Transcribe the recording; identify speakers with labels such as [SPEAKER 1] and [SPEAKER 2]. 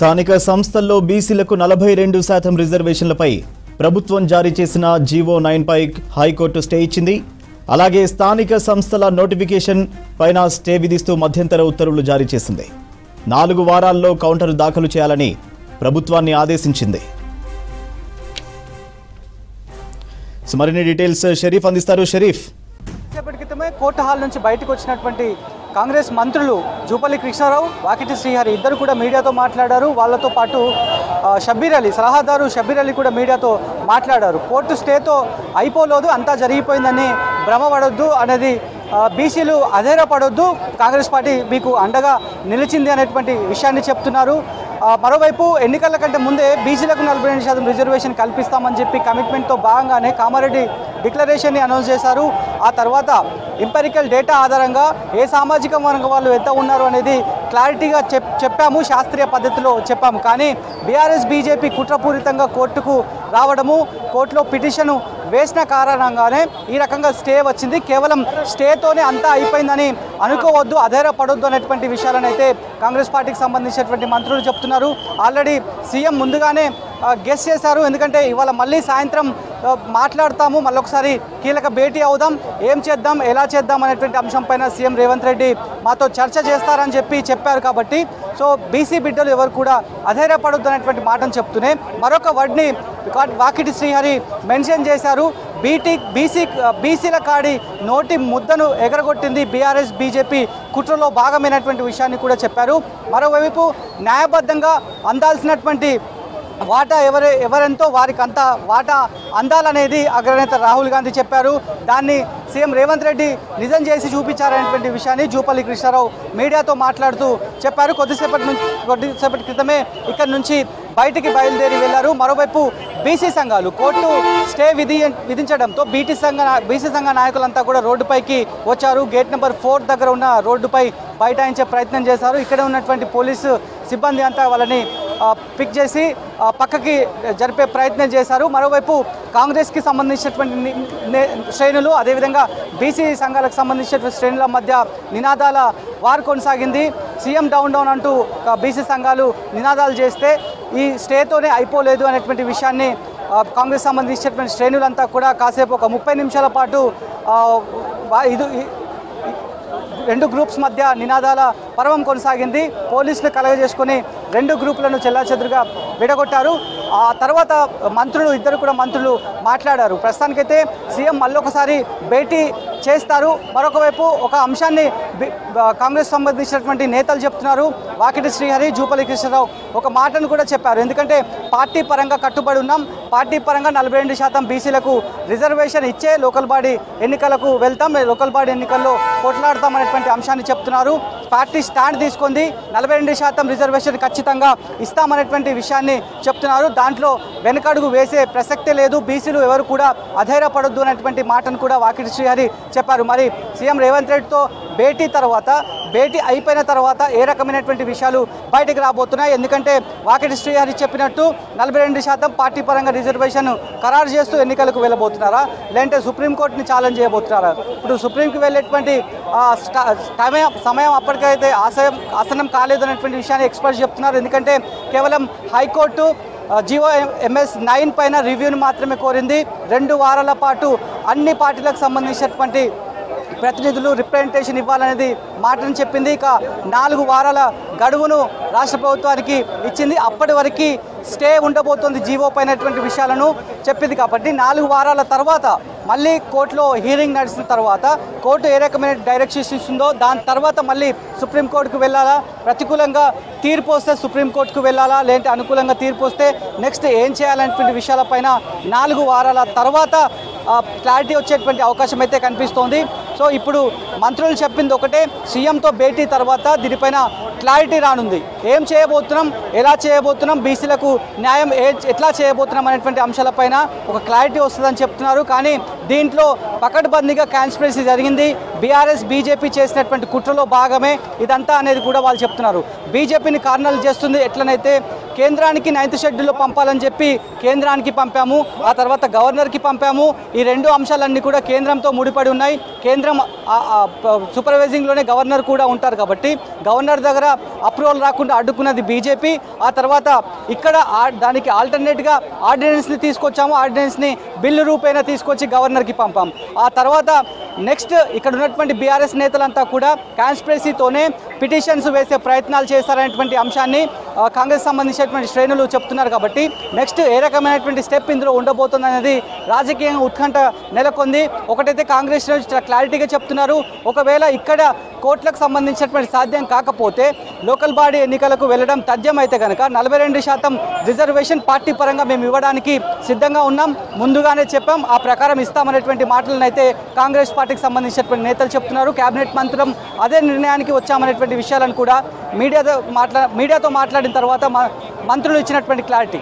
[SPEAKER 1] స్థానిక సంస్థల్లో బీసీలకు 42% రిజర్వేషన్లపై ప్రభుత్వం జారీ చేసిన జీవో 9 పై హైకోర్టు స్టే ఇచ్చింది. అలాగే స్థానిక సంస్థల నోటిఫికేషన్ పైన స్టే విధిస్తూ మధ్యంతర ఉత్తర్వులు జారీ చేసింది. 4 వారాల్లో కౌంటర్ దాఖలు చేయాలని ప్రభుత్వాన్ని ఆదేశించింది. మరిన్ని డీటెయిల్స్ షరీఫ్ అందిస్తారు. షరీఫ్,
[SPEAKER 2] సేపటి క్రితమే కోర్టు హాల్ నుంచి బయటకు వచ్చినటువంటి కాంగ్రెస్ మంత్రులు జూపల్లి కృష్ణారావు, వాకిటి శ్రీహరి ఇద్దరు కూడా మీడియాతో మాట్లాడారు. వాళ్ళతో పాటు షబ్బీర్ అలీ, సలహాదారు షబ్బీర్ అలీ కూడా మీడియాతో మాట్లాడారు. కోర్టు స్టేతో అయిపోలేదు, అంతా జరిగిపోయిందని భ్రమపడొద్దు అనేది, బీసీలు అధైర్యపడొద్దు, కాంగ్రెస్ పార్టీ మీకు అండగా నిలిచింది అనేటువంటి విషయాన్ని చెప్తున్నారు. మరోవైపు ఎన్నికల కంటే ముందే బీసీలకు 42% రిజర్వేషన్ కల్పిస్తామని చెప్పి కమిట్మెంట్తో భాగంగానే కామారెడ్డి డిక్లరేషన్ని అనౌన్స్ చేశారు. ఆ తర్వాత ఎంపెరికల్ డేటా ఆధారంగా ఏ సామాజిక వర్గం వాళ్ళు ఎంత ఉన్నారు అనేది క్లారిటీగా చెప్పాము, శాస్త్రీయ పద్ధతిలో చెప్పాము. కానీ బీఆర్ఎస్ బీజేపీ కుట్రపూరితంగా కోర్టుకు రావడము, కోర్టులో పిటిషన్ వేసిన కారణంగానే ఈ రకంగా స్టే వచ్చింది. కేవలం స్టేతోనే అంతా అయిపోయిందని అనుకోవద్దు, అధైర్యపడొద్దు అనేటువంటి విషయాలను అయితే కాంగ్రెస్ పార్టీకి సంబంధించినటువంటి మంత్రులు చెప్తున్నారు. ఆల్రెడీ సీఎం ముందుగానే గెస్ చేశారు, ఎందుకంటే ఇవాళ మళ్ళీ సాయంత్రం మాట్లాడతాము, మళ్ళొకసారి కీలక భేటీ అవుదాం, ఏం చేద్దాం ఎలా చేద్దాం అనేటువంటి అంశంపైన సీఎం రేవంత్ రెడ్డి మాతో చర్చ చేస్తారని చెప్పారు. కాబట్టి సో బీసీ బిడ్డలు ఎవరు కూడా అధైర్యపడొద్దు అనేటువంటి మాటను చెప్తూనే మరొక వర్డ్ని వాకిటి శ్రీహరి మెన్షన్ చేశారు. బీసీల కాడి నోటి ముద్దను ఎగరగొట్టింది బీఆర్ఎస్ బీజేపీ కుట్రలో భాగమైనటువంటి విషయాన్ని కూడా చెప్పారు. మరోవైపు న్యాయబద్ధంగా అందాల్సినటువంటి వాటా ఎవరెంతో వారికి అంత వాటా అందాలనేది అగ్రనేత రాహుల్ గాంధీ చెప్పారు. దాన్ని సీఎం రేవంత్ రెడ్డి నిజం చేసి చూపించారనేటువంటి విషయాన్ని జూపల్లి కృష్ణారావు మీడియాతో మాట్లాడుతూ చెప్పారు. కొద్దిసేపటి క్రితమే ఇక్కడి నుంచి బయటికి బయలుదేరి వెళ్లారు. మరోవైపు బీసీ సంఘాలు కోర్టు స్టే విధించడంతో బీసీ సంఘ నాయకులంతా కూడా రోడ్డుపైకి వచ్చారు. గేట్ నెంబర్ 4 దగ్గర ఉన్న రోడ్డుపై బైఠాయించే ప్రయత్నం చేశారు. ఇక్కడ ఉన్నటువంటి పోలీసు సిబ్బంది అంతా వాళ్ళని పిక్ చేసి పక్కకి జరిపే ప్రయత్నం చేశారు. మరోవైపు కాంగ్రెస్కి సంబంధించినటువంటి శ్రేణులు, అదేవిధంగా బీసీ సంఘాలకు సంబంధించినటువంటి శ్రేణుల మధ్య నినాదాల వార్ కొనసాగింది. సీఎం డౌన్ డౌన్ అంటూ బీసీ సంఘాలు నినాదాలు చేస్తే ఈ స్టేతోనే అయిపోలేదు అనేటువంటి విషయాన్ని కాంగ్రెస్ సంబంధించినటువంటి శ్రేణులంతా కూడా కాసేపు ఒక 30 నిమిషాల పాటు రెండు గ్రూప్స్ మధ్య నినాదాల పర్వం కొనసాగింది. పోలీసులు కలగజేసుకొని 2 గ్రూపులను చెల్లాచెదురుగా విడగొట్టారు. ఆ తర్వాత ఇద్దరు మంత్రులు మాట్లాడారు. ప్రస్తుతానికైతే సీఎం మళ్ళొకసారి భేటీ చేస్తారు. మరొక వైపు ఒక అంశాన్ని కాంగ్రెస్ సంబంధించినటువంటి నేతలు చెప్తున్నారు. వాకిటి శ్రీహరి, జూపల్లి కృష్ణారావు ఒక మాటను కూడా చెప్పారు. ఎందుకంటే పార్టీ పరంగా కట్టుబడి ఉన్నాం, పార్టీ పరంగా 42% బీసీలకు రిజర్వేషన్ ఇచ్చే లోకల్ బాడీ ఎన్నికలకు వెళ్తాం, లోకల్ బాడీ ఎన్నికల్లో కొట్లాడతాం అనేటువంటి అంశాన్ని చెప్తున్నారు. పార్టీ స్టాండ్ తీసుకుంది, 42% రిజర్వేషన్ ఖచ్చితంగా ఇస్తామనేటువంటి విషయాన్ని చెప్తున్నారు. దాంట్లో వెనకడుగు వేసే ప్రసక్తే లేదు, బీసీలు ఎవరు కూడా అధైర్యపడొద్దు అనేటువంటి మాటను కూడా వాకిటి శ్రీహరి చెప్పారు. మరి సీఎం రేవంత్ రెడ్డితో భేటీ అయిపోయిన తర్వాత ఏ రకమైనటువంటి విషయాలు బయటకు రాబోతున్నాయి? ఎందుకంటే వాకిటి శ్రీహరి చెప్పినట్టు 42% పార్టీ పరంగా రిజర్వేషన్ ఖరారు చేస్తూ ఎన్నికలకు వెళ్ళబోతున్నారా, లేదంటే సుప్రీంకోర్టుని ఛాలెంజ్ చేయబోతున్నారా? ఇప్పుడు సుప్రీంకి వెళ్ళేటువంటి సమయం అప్పటికైతే ఆసనం కాలేదు అనేటువంటి విషయాన్ని ఎక్స్పర్ట్స్ చెప్తున్నారు. ఎందుకంటే కేవలం హైకోర్టు జీవో MS 9 పైన రివ్యూని మాత్రమే కోరింది. 2 వారాల పాటు అన్ని పార్టీలకు సంబంధించినటువంటి ప్రతినిధులు రిప్రజెంటేషన్ ఇవ్వాలనేది మాటను చెప్పింది. ఇక 4 వారాల గడువును రాష్ట్ర ప్రభుత్వానికి ఇచ్చింది. అప్పటి వరకు స్టే ఉండబోతోంది జీవో పైనటువంటి విషయాలను చెప్పింది. కాబట్టి 4 వారాల తర్వాత మళ్ళీ కోర్టులో హీరింగ్ నడిచిన తర్వాత కోర్టు ఏ రకమైన డైరెక్షన్స్ ఇస్తుందో దాని తర్వాత మళ్ళీ సుప్రీంకోర్టుకు వెళ్ళాలా, ప్రతికూలంగా తీర్పు వస్తే సుప్రీంకోర్టుకు వెళ్ళాలా, లేదంటే అనుకూలంగా తీర్పు వస్తే నెక్స్ట్ ఏం చేయాలనేటువంటి విషయాలపైన 4 వారాల తర్వాత క్లారిటీ వచ్చేటువంటి అవకాశం అయితే కనిపిస్తోంది. సో ఇప్పుడు మంత్రులు చెప్పింది ఒకటే, సీఎంతో భేటీ తర్వాత దీనిపైన క్లారిటీ రానుంది. ఏం చేయబోతున్నాం, ఎలా చేయబోతున్నాం, బీసీలకు న్యాయం ఎట్లా చేయబోతున్నాం అనేటువంటి అంశాలపైన ఒక క్లారిటీ వస్తుందని చెప్తున్నారు. కానీ దీంట్లో పకడ్బందీగా కాన్స్పిరసీ జరిగింది, బీఆర్ఎస్ బీజేపీ చేసినటువంటి కుట్రలో భాగమే ఇదంతా అనేది కూడా వాళ్ళు చెప్తున్నారు. బీజేపీని కారణాలు చేస్తుంది. ఎట్లనైతే కేంద్రానికి 9th షెడ్యూల్లో పంపాలని చెప్పి కేంద్రానికి పంపాము, ఆ తర్వాత గవర్నర్కి పంపాము. ఈ రెండు అంశాలన్నీ కూడా కేంద్రంతో ముడిపడి ఉన్నాయి. కేంద్రం సూపర్వైజింగ్లోనే గవర్నర్ కూడా ఉంటారు కాబట్టి గవర్నర్ దగ్గర అప్రూవల్ రాకుండా అడ్డుకున్నది బీజేపీ. ఆ తర్వాత ఇక్కడ దానికి ఆల్టర్నేట్గా ఆర్డినెన్స్ని తీసుకొచ్చాము, ఆర్డినెన్స్ని బిల్లు రూపేణా తీసుకొచ్చి గవర్నర్కి పంపాం. ఆ తర్వాత నెక్స్ట్ ఇక్కడ ఉన్నటువంటి బీఆర్ఎస్ నేతలంతా కూడా కాన్స్పిరసీతోనే పిటిషన్స్ వేసే ప్రయత్నాలు చేస్తారనేటువంటి అంశాన్ని కాంగ్రెస్ సంబంధించినటువంటి శ్రేణులు చెప్తున్నారు. కాబట్టి నెక్స్ట్ ఏ రకమైనటువంటి స్టెప్ ఇందులో ఉండబోతుంది అనేది రాజకీయంగా ఉత్కంఠ నెలకొంది. ఒకటైతే కాంగ్రెస్ క్లారిటీగా చెప్తున్నారు, ఒకవేళ ఇక్కడ కోర్టులకు సంబంధించినటువంటి సాధ్యం కాకపోతే లోకల్ బాడీ ఎన్నికలకు వెళ్ళడం తథ్యం అయితే కనుక 42% రిజర్వేషన్ పార్టీ పరంగా మేము ఇవ్వడానికి సిద్ధంగా ఉన్నాం, ముందుగానే చెప్పాం, ఆ ప్రకారం ఇస్తామనేటువంటి మాటలను అయితే కాంగ్రెస్ పార్టీకి సంబంధించినటువంటి నేతలు చెప్తున్నారు. కేబినెట్ మంత్రం అదే నిర్ణయానికి వచ్చామనేటువంటి విషయాలను కూడా మీడియాతో మాట్లాడిన తర్వాత మంత్రులు ఇచ్చినటువంటి క్లారిటీ.